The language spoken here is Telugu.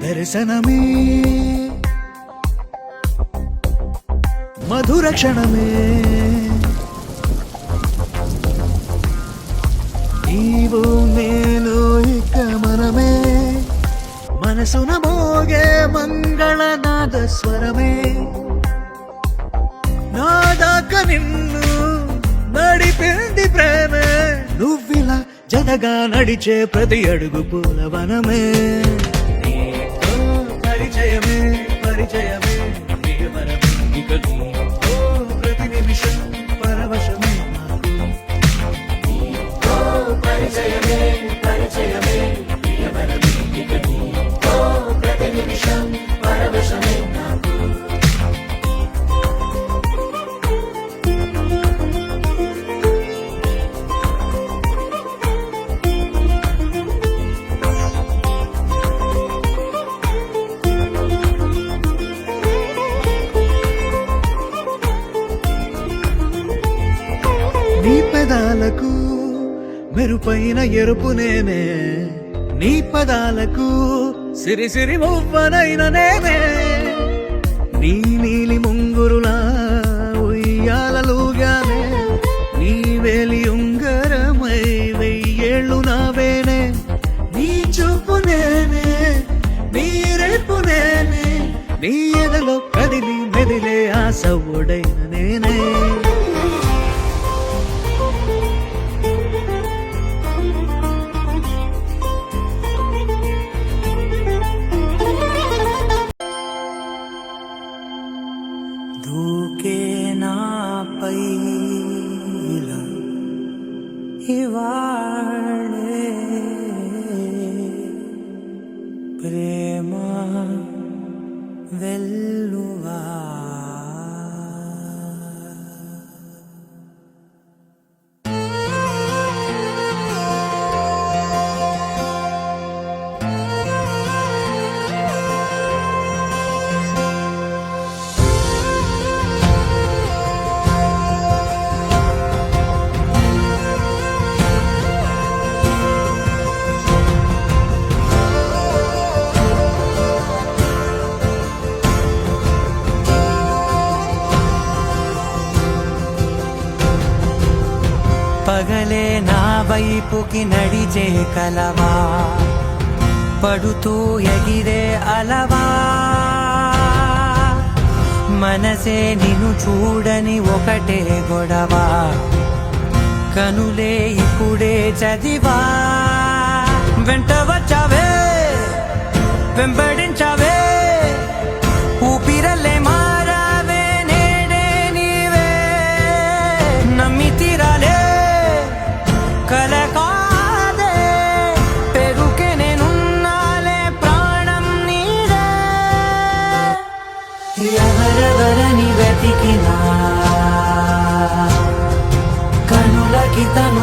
దర్శనమే మధుర క్షణమే నీవు నేను ఇక మనమే మనసున మోగే మంగళనాద స్వరమే నాదాక నిన్ను నడిపింది ప్రేమే నువ్విలా జతగా నడిచే ప్రతి అడుగు పూలవనమే నీతో పరిచయమే పరిచయమే ప్రియవరమే ఇక నీతో ప్రతి నిమిషం పరవశమే నీతో పరిచయమే పరిచయమే ప్రియవరమే ఇక నీతో ప్రతి నిమిషం పరవశమే నాకు నీ పెదాలకు మెరుపైన ఎరుపు నేనే నీ పదాలకు సిరి సిరి మువ్వనైన నేనే నీ నీలి ముంగురులా ఉయ్యాలలుగానే నీ వేలి ఉంగరమై వెయ్యేళ్ళు నావేనే నీ చూపు నేనే నీ రేపు నేనే నీ ఎదలో కదిలి మెదిలే ఆశ ఒడైన నేనే దూకే నాపై ఇలా ఇవాళే ప్రేమ వెల్లువా పగలే నా వైపుకి నడిచే కలవా పడుతూ ఎగిరే అలవా మనసే నిన్ను చూడని ఒకటే గొడవ కనులే ఇప్పుడే చదివా వెంట వచ్చావే వెంబడించావే ఊపిరలే మారావే నేడే నీవే నమ్మి తీరాలే కలకాదే పెరుకే నేనున్నాలే ప్రాణం నీడే ఎవరెవరని వెతికినా కనులకి తన